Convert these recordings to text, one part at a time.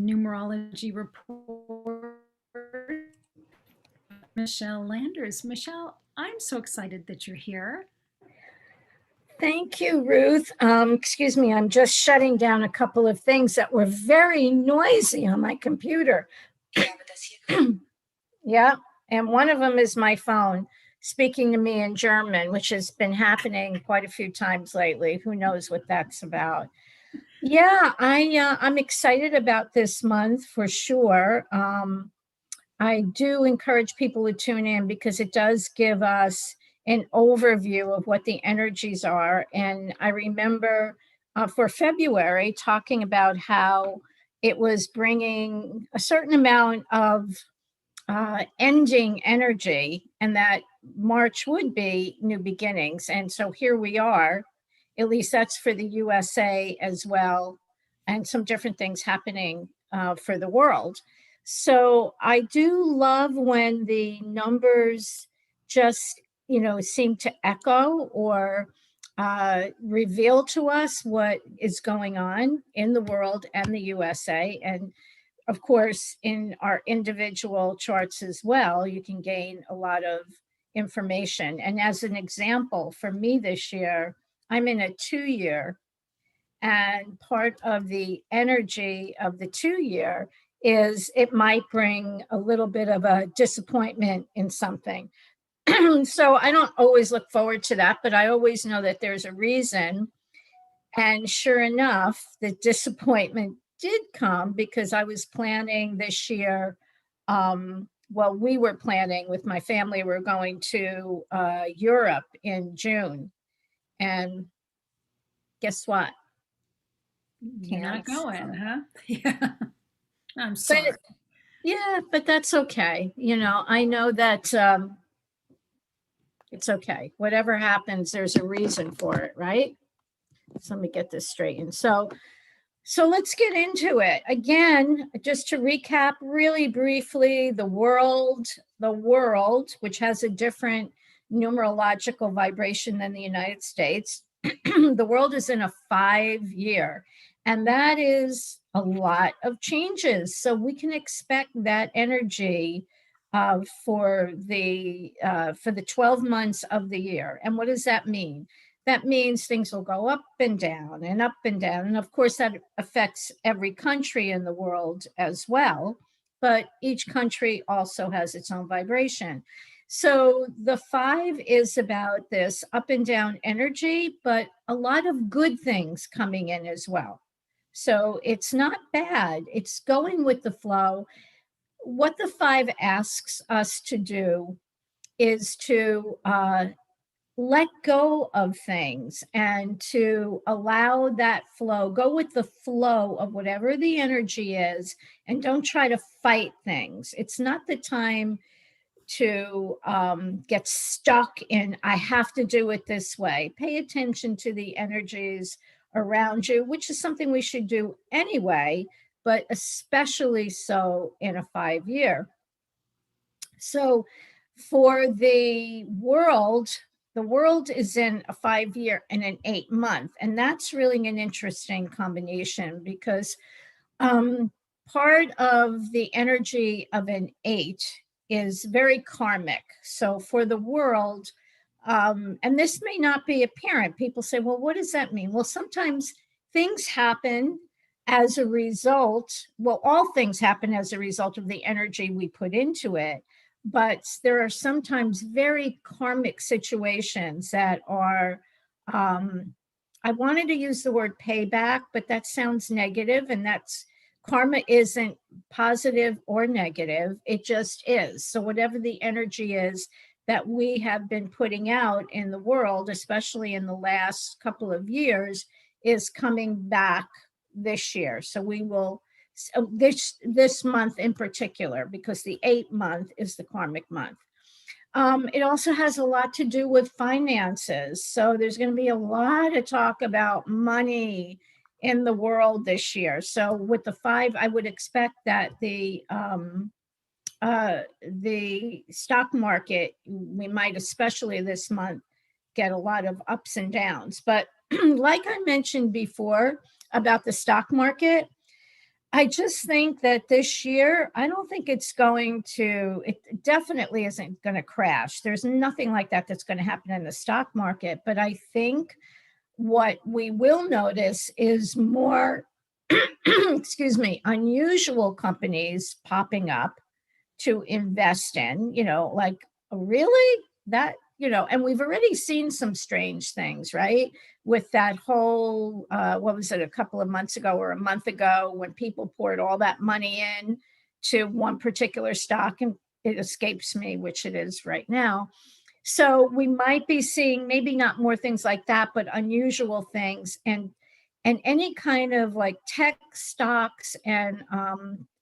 Numerology report. Michele Landers. Michele, I'm so excited that you're here. Thank you, Ruth. Excuse me, I'm just shutting down a couple of things that were very noisy on my computer. Yeah, and one of them is my phone speaking to me in German, which has been happening quite a few times lately. Who knows what that's about? Yeah, I'm excited about this month for sure. I do encourage people to tune in because it does give us an overview of what the energies are. And I remember for February talking about how it was bringing a certain amount of ending energy, and that March would be new beginnings. And so here we are, at least that's for the USA as well, and some different things happening for the world. So I do love when the numbers just, seem to echo or reveal to us what is going on in the world and the USA. And of course, in our individual charts as well, you can gain a lot of information. And as an example, for me this year, I'm in a 2-year, and part of the energy of the 2-year is it might bring a little bit of a disappointment in something. So I don't always look forward to that, but I always know that there's a reason. And sure enough, the disappointment did come because I was planning this year. We were planning with my family, we're going to Europe in June. And guess what? You're not going, huh? Yeah. I'm sorry. But that's okay. I know that it's okay. Whatever happens, there's a reason for it, right? So let me get this straightened. So let's get into it. Again, just to recap really briefly, the world, which has a different numerological vibration than the United States, the world is in a 5-year, and that is a lot of changes. So we can expect that energy for the 12 months of the year. And what does that mean? That means things will go up and down and up and down. And of course, that affects every country in the world as well. But each country also has its own vibration. So the 5 is about this up and down energy, but a lot of good things coming in as well. So it's not bad. It's going with the flow. What the 5 asks us to do is to let go of things and to allow that flow, go with the flow of whatever the energy is, and don't try to fight things. It's not the time to get stuck in, I have to do it this way. Pay attention to the energies around you, which is something we should do anyway, but especially so in a 5-year. So for the world is in a 5-year and an 8-month. And that's really an interesting combination because part of the energy of an 8 is very karmic. So for the world, and this may not be apparent, people say, well, what does that mean? Well, sometimes things happen as a result. Well, all things happen as a result of the energy we put into it. But there are sometimes very karmic situations that are, I wanted to use the word payback, but that sounds negative, and that's, karma isn't positive or negative, it just is. So whatever the energy is that we have been putting out in the world, especially in the last couple of years, is coming back this year. So we will, this month in particular, because the 8th month is the karmic month. It also has a lot to do with finances. So there's going to be a lot of talk about money in the world this year. So with the 5, I would expect that the stock market, we might, especially this month, get a lot of ups and downs. But like I mentioned before about the stock market, I just think that this year, I don't think it's going to, it definitely isn't going to crash. There's nothing like that that's going to happen in the stock market. But I think what we will notice is more, excuse me, unusual companies popping up to invest in, like, really? That, and we've already seen some strange things, right? With that whole, what was it, a couple of months ago or a month ago, when people poured all that money in to one particular stock, and it escapes me which it is right now. So we might be seeing maybe not more things like that, but unusual things, and any kind of like tech stocks and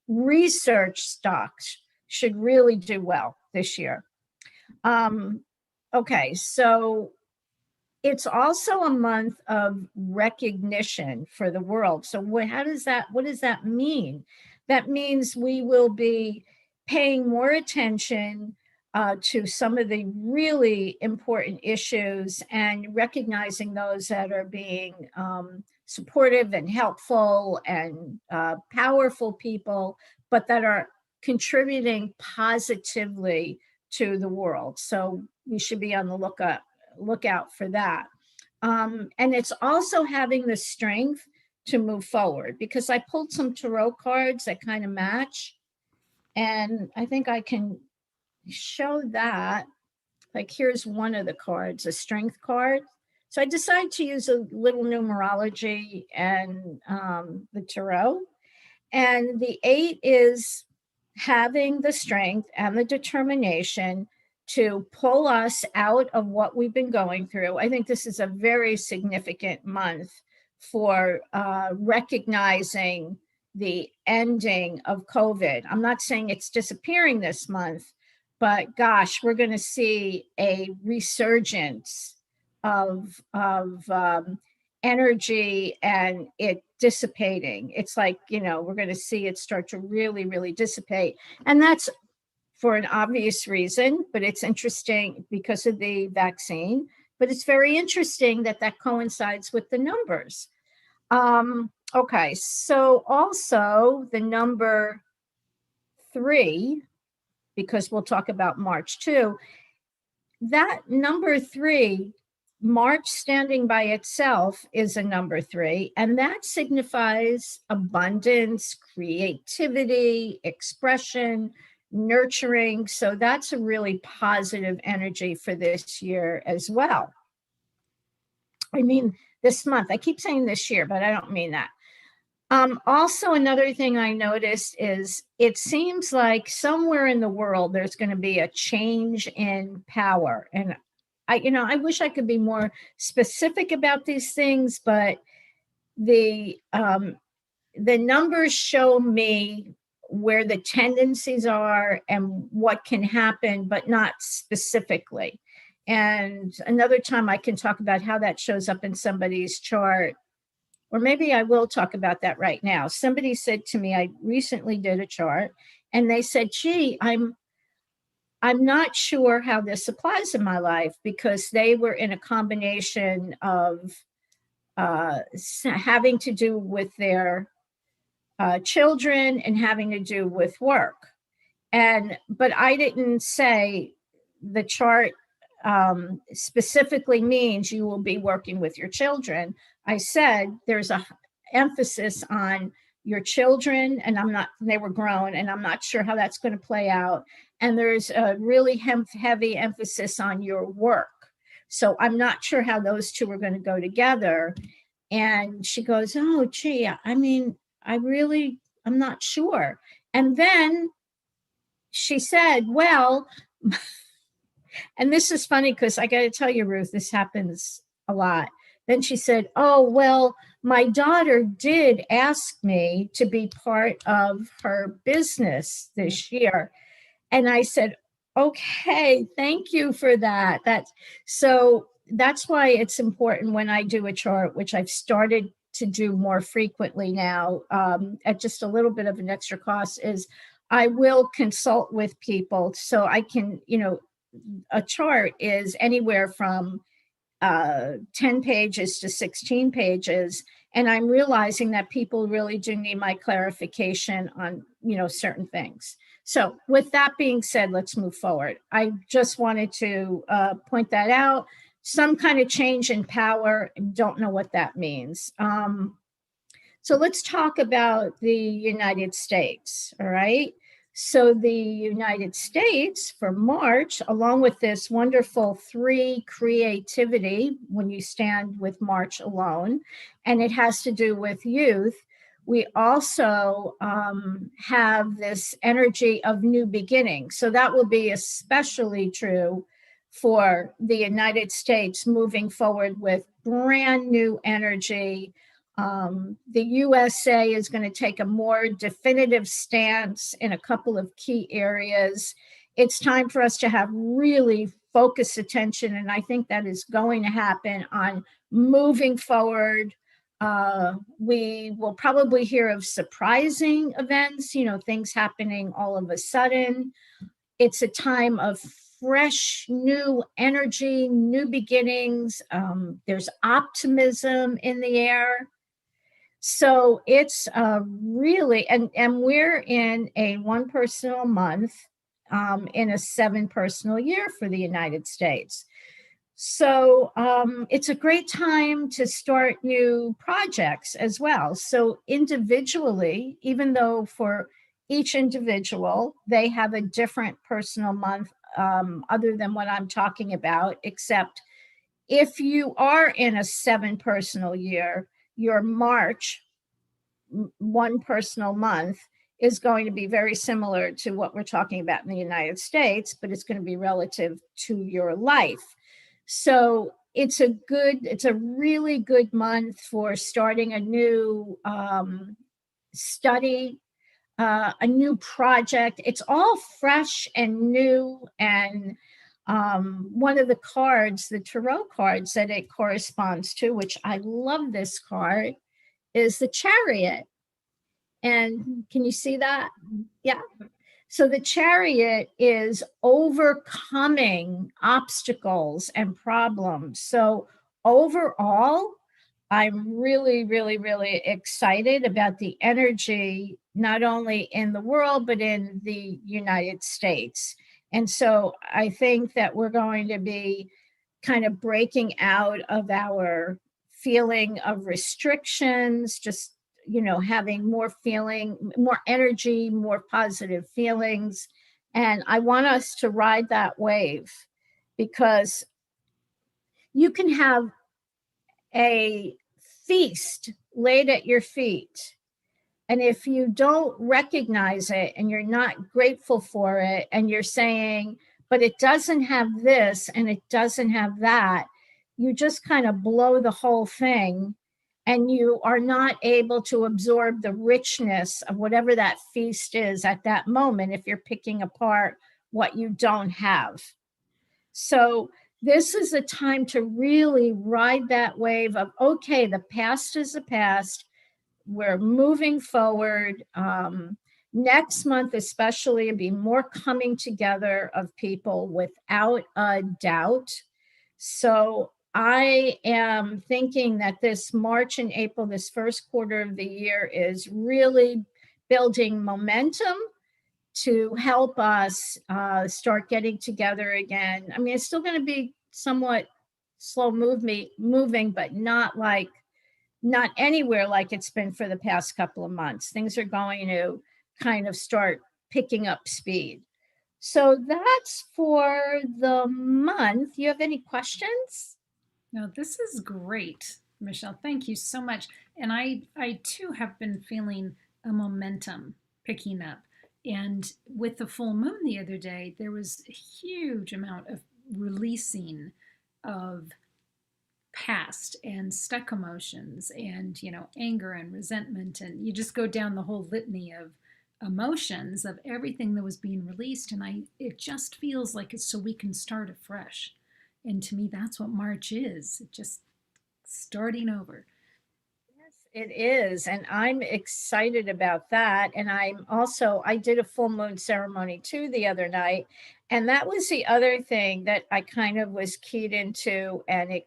research stocks should really do well this year. Okay, so it's also a month of recognition for the world. So what does that mean? That means we will be paying more attention to some of the really important issues and recognizing those that are being supportive and helpful and powerful people, but that are contributing positively to the world. So we should be on the lookout for that. And it's also having the strength to move forward, because I pulled some tarot cards that kind of match. And I think I can show that. Like, here's one of the cards, a strength card. So I decided to use a little numerology and the tarot. And the 8 is having the strength and the determination to pull us out of what we've been going through. I think this is a very significant month for recognizing the ending of COVID. I'm not saying it's disappearing this month, but gosh, we're going to see a resurgence of energy and it dissipating. It's like, we're going to see it start to really, really dissipate. And that's for an obvious reason, but it's interesting because of the vaccine. But it's very interesting that that coincides with the numbers. Okay, so also the number 3, because we'll talk about March too, that number 3, March standing by itself is a number 3, and that signifies abundance, creativity, expression, nurturing. So that's a really positive energy for this year as well. I mean, this month. I keep saying this year, but I don't mean that. Also, another thing I noticed is it seems like somewhere in the world there's going to be a change in power. And I wish I could be more specific about these things, but the numbers show me where the tendencies are and what can happen, but not specifically. And another time I can talk about how that shows up in somebody's chart, or maybe I will talk about that right now. Somebody said to me, I recently did a chart, and they said, gee, I'm not sure how this applies in my life, because they were in a combination of having to do with their children and having to do with work. But I didn't say the chart specifically means you will be working with your children. I said there's a emphasis on your children, and they were grown, and I'm not sure how that's going to play out. And there's a really heavy emphasis on your work. So I'm not sure how those two are going to go together. And she goes, oh, gee, I mean, I'm not sure. And then she said, well, and this is funny because I got to tell you, Ruth, this happens a lot. Then she said, oh, well, my daughter did ask me to be part of her business this year. And I said, okay, thank you for that. That's why it's important when I do a chart, which I've started to do more frequently now at just a little bit of an extra cost, is I will consult with people so I can, a chart is anywhere from 10 pages to 16 pages. And I'm realizing that people really do need my clarification on, certain things. So with that being said, let's move forward. I just wanted to point that out. Some kind of change in power, don't know what that means. So let's talk about the United States, all right? So the United States for March, along with this wonderful 3 creativity, when you stand with March alone, and it has to do with youth, we also have this energy of new beginning. So that will be especially true for the United States moving forward with brand new energy. The USA is going to take a more definitive stance in a couple of key areas. It's time for us to have really focused attention, and I think that is going to happen on moving forward. We will probably hear of surprising events, things happening all of a sudden. It's a time of fresh, new energy, new beginnings. There's optimism in the air. So it's really, and we're in a 1 personal month in a 7 personal year for the United States. So it's a great time to start new projects as well. So individually, even though for each individual, they have a different personal month other than what I'm talking about, except if you are in a 7 personal year, your March 1 personal month is going to be very similar to what we're talking about in the United States, but it's going to be relative to your life. So it's a really good month for starting a new study, a new project. It's all fresh and new. And one of the cards, the tarot cards that it corresponds to, which I love this card, is the Chariot. And can you see that? Yeah. So the Chariot is overcoming obstacles and problems. So overall, I'm really, really, really excited about the energy, not only in the world, but in the United States. And so I think that we're going to be kind of breaking out of our feeling of restrictions, just having more energy, more positive feelings. And I want us to ride that wave, because you can have a feast laid at your feet, and if you don't recognize it and you're not grateful for it, and you're saying, but it doesn't have this and it doesn't have that, you just kind of blow the whole thing, and you are not able to absorb the richness of whatever that feast is at that moment if you're picking apart what you don't have. So this is a time to really ride that wave of, okay, the past is the past. We're moving forward. Next month, especially, it'll be more coming together of people without a doubt. So I am thinking that this March and April, this first quarter of the year, is really building momentum to help us start getting together again. I mean, it's still going to be somewhat slow moving, but not anywhere like it's been for the past couple of months. Things are going to kind of start picking up speed. So that's for the month. You have any questions? No, this is great, Michelle. Thank you so much. And I too have been feeling a momentum picking up. And with the full moon the other day, there was a huge amount of releasing of past and stuck emotions and, anger and resentment. And you just go down the whole litany of emotions of everything that was being released. And it just feels like it's so we can start afresh. And to me, that's what March is, just starting over. Yes, it is. And I'm excited about that. And I did a full moon ceremony too the other night. And that was the other thing that I kind of was keyed into. And it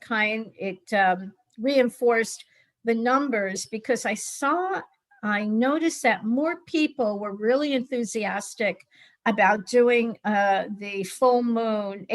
reinforced the numbers because I noticed that more people were really enthusiastic about doing a full moon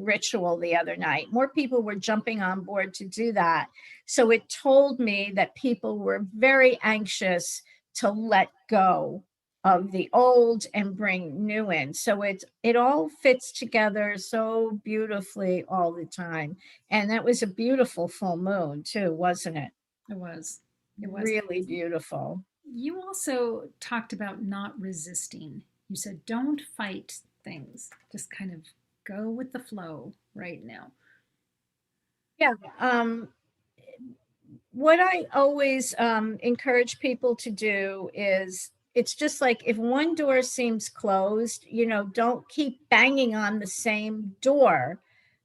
ritual the other night. More people were jumping on board to do that. So it told me that people were very anxious to let go of the old and bring new in. So it all fits together so beautifully all the time. And that was a beautiful full moon too, wasn't it? It was. It was. Really beautiful. You also talked about not resisting. You said don't fight things, just kind of go with the flow right now. Yeah. What I always encourage people to do is it's just like if one door seems closed, don't keep banging on the same door.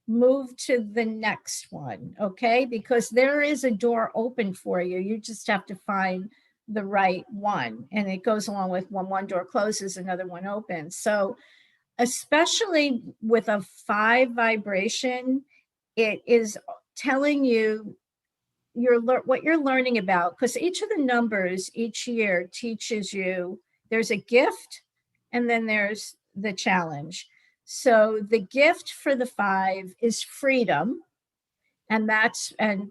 Move to the next one, okay? Because there is a door open for you. You just have to find the right one. And it goes along with when one door closes, another one opens. So, especially with a 5 vibration, it is telling you what you're learning about, because each of the numbers each year teaches you there's a gift and then there's the challenge. So the gift for the 5 is freedom, and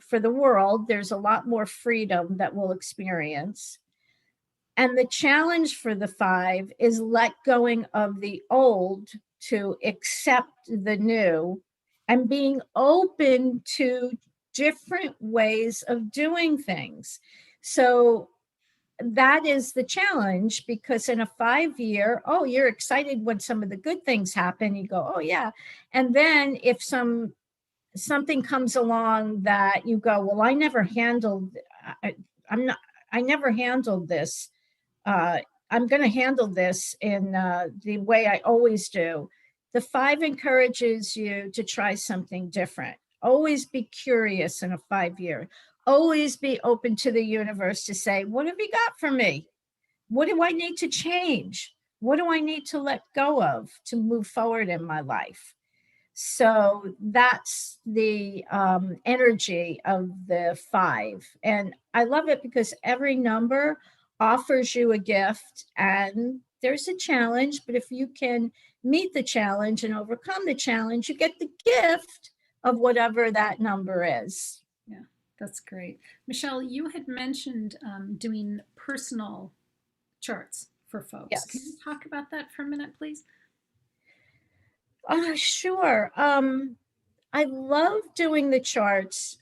for the world there's a lot more freedom that we'll experience. And the challenge for the 5 is let going of the old to accept the new and being open to different ways of doing things. So that is the challenge, because in a 5 year, oh, you're excited when some of the good things happen. You go, oh yeah. And then if something comes along that you go, well, I never handled this. I'm going to handle this in the way I always do. The 5 encourages you to try something different. Always be curious in a 5 year. Always be open to the universe to say, what have you got for me? What do I need to change? What do I need to let go of to move forward in my life? So that's the energy of the 5. And I love it because every number offers you a gift and there's a challenge. But if you can meet the challenge and overcome the challenge, you get the gift of whatever that number is. Yeah, that's great. Michele, you had mentioned doing personal charts for folks. Can you Yes. talk about that for a minute, please? Sure. I love doing the charts.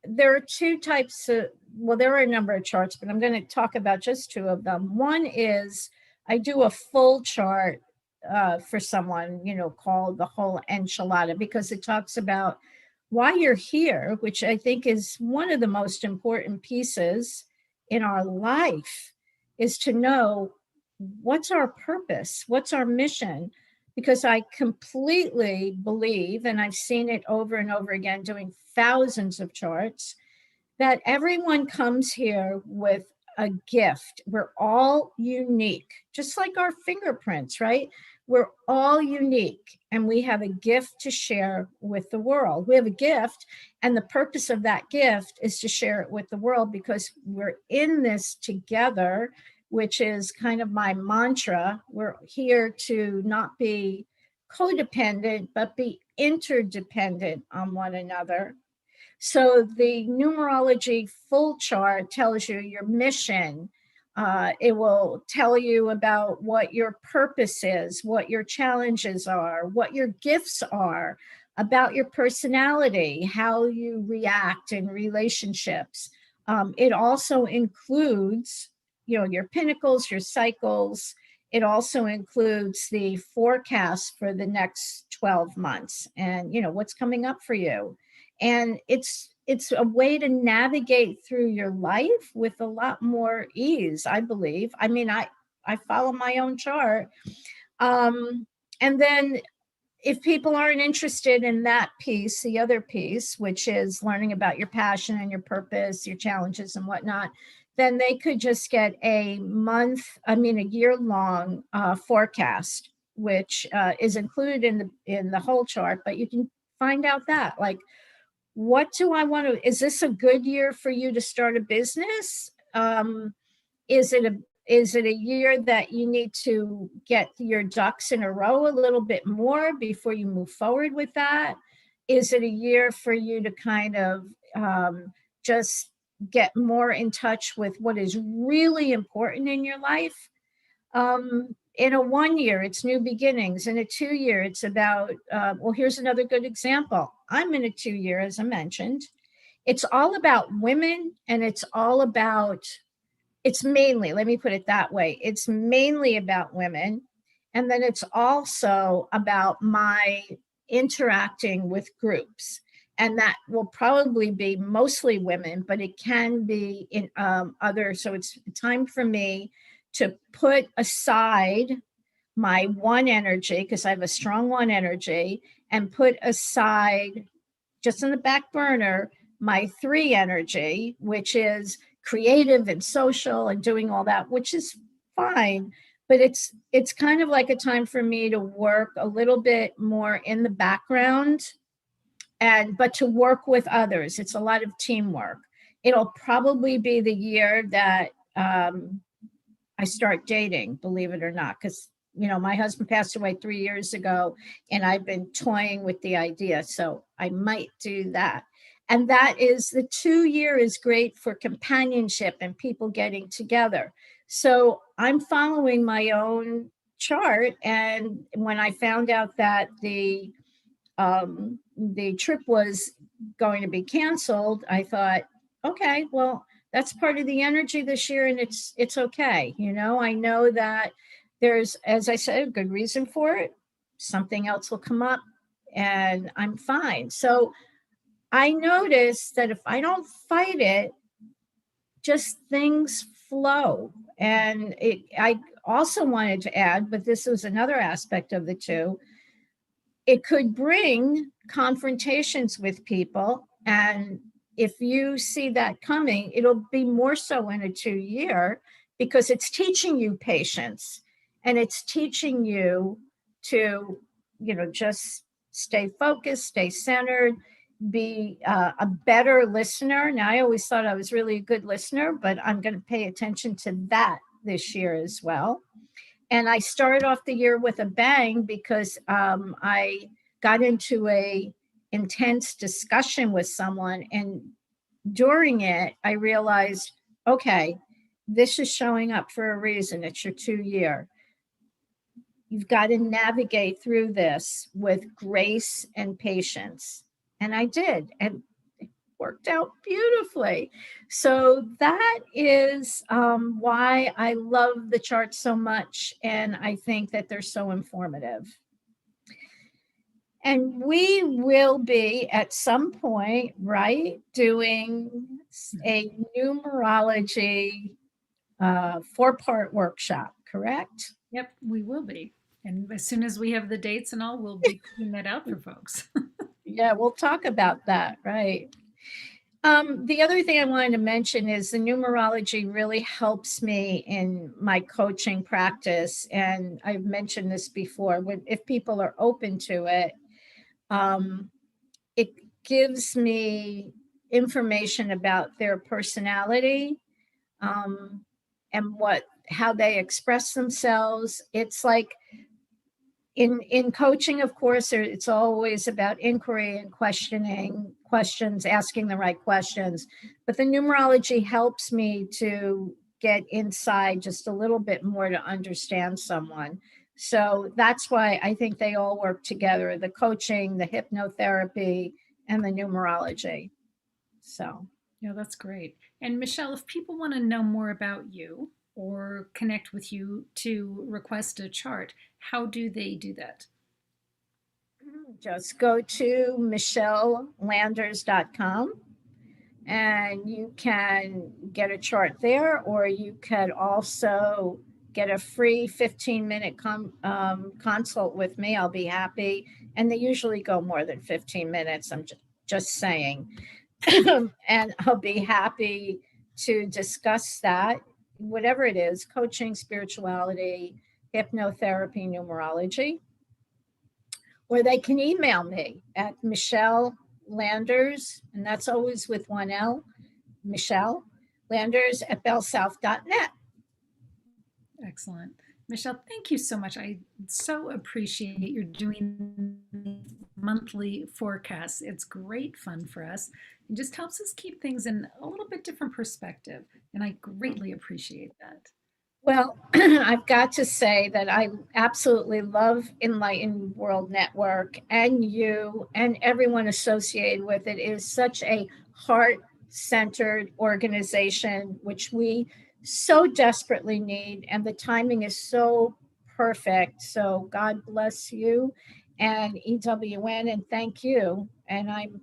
There are 2 types well, there are a number of charts, but I'm going to talk about just 2 of them. One is I do a full chart for someone, called the Whole Enchilada, because it talks about why you're here, which I think is one of the most important pieces in our life, is to know what's our purpose, what's our mission, because I completely believe, and I've seen it over and over again doing thousands of charts, that everyone comes here with a gift. We're all unique, just like our fingerprints, right? We're all unique and we have a gift to share with the world. We have a gift, and the purpose of that gift is to share it with the world because we're in this together, which is kind of my mantra. We're here to not be codependent, but be interdependent on one another. So the numerology full chart tells you your mission. It will tell you about what your purpose is, what your challenges are, what your gifts are, about your personality, how you react in relationships. It also includes, your pinnacles, your cycles. It also includes the forecast for the next 12 months and, what's coming up for you. And it's a way to navigate through your life with a lot more ease, I believe. I mean, I follow my own chart. And then if people aren't interested in that piece, the other piece, which is learning about your passion and your purpose, your challenges and whatnot, then they could just get a year-long forecast, which is included in the whole chart. But you can find out that, like, what do I want to, is this a good year for you to start a business? Is it a year that you need to get your ducks in a row a little bit more before you move forward with that? Is it a year for you to kind of just get more in touch with what is really important in your life? In a 1 year, it's new beginnings. In a 2 year, it's about, well, here's another good example. I'm in a 2 year, as I mentioned. It's all about women, and it's all about, it's mainly, let me put it that way, it's mainly about women. And then it's also about my interacting with groups. And that will probably be mostly women, but it can be in other. So it's time for me to put aside my one energy, because I have a strong one energy, and put aside, just in the back burner, my three energy, which is creative and social and doing all that, which is fine. But it's kind of like a time for me to work a little bit more in the background, and but to work with others. It's a lot of teamwork. It'll probably be the year that I start dating, believe it or not, because my husband passed away 3 years ago, and I've been toying with the idea, so I might do that. And that is, the 2 year is great for companionship and people getting together. So I'm following my own chart, and when I found out that the trip was going to be canceled, I thought, okay, well, that's part of the energy this year, and it's okay. I know that there's, as I said, a good reason for it. Something else will come up, and I'm fine. So I noticed that if I don't fight it, just things flow. And I also wanted to add, but this was another aspect of the two, it could bring confrontations with people. And if you see that coming, it'll be more so in a 2 year, because it's teaching you patience, and it's teaching you to, just stay focused, stay centered, be a better listener. Now, I always thought I was really a good listener, but I'm going to pay attention to that this year as well. And I started off the year with a bang, because I got into a intense discussion with someone, and during it, I realized, okay, this is showing up for a reason. It's your 2 year. You've got to navigate through this with grace and patience. And I did. And worked out beautifully. So that is why I love the charts so much, and I think that they're so informative. And we will be at some point, right, doing a numerology 4-part workshop, correct? Yep, we will be. And as soon as we have the dates and all, we'll be putting that out for folks. Yeah, we'll talk about that, right? The other thing I wanted to mention is the numerology really helps me in my coaching practice. And I've mentioned this before, if people are open to it, it gives me information about their personality, and how they express themselves. It's like, in coaching, of course, it's always about inquiry and questioning questions, asking the right questions. But the numerology helps me to get inside just a little bit more to understand someone. So that's why I think they all work together, the coaching, the hypnotherapy, and the numerology. So, Yeah, that's great. And Michele, if people want to know more about you or connect with you to request a chart, how do they do that? just go to michellanders.com, and you can get a chart there, or you could also get a free 15-minute consult with me. I'll be happy. And they usually go more than 15 minutes. I'm just saying. And I'll be happy to discuss that, whatever it is, coaching, spirituality, hypnotherapy, numerology. Or they can email me at Michele Landers, and that's always with one L, Michele Landers at bellsouth.net. Excellent. Michele, thank you so much. I so appreciate your doing monthly forecasts. It's great fun for us. It just helps us keep things in a little bit different perspective. And I greatly appreciate that. Well, I've got to say that I absolutely love Enlightened World Network and you and everyone associated with it. It is such a heart-centered organization, which we so desperately need, and the timing is so perfect. So God bless you and EWN, and thank you. And I'm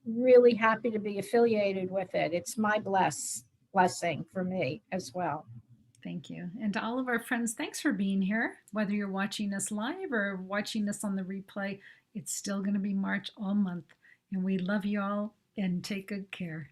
really happy to be affiliated with it. It's my blessing for me as well. Thank you. And to all of our friends, thanks for being here. Whether you're watching us live or watching us on the replay, it's still going to be March all month. And we love you all and take good care.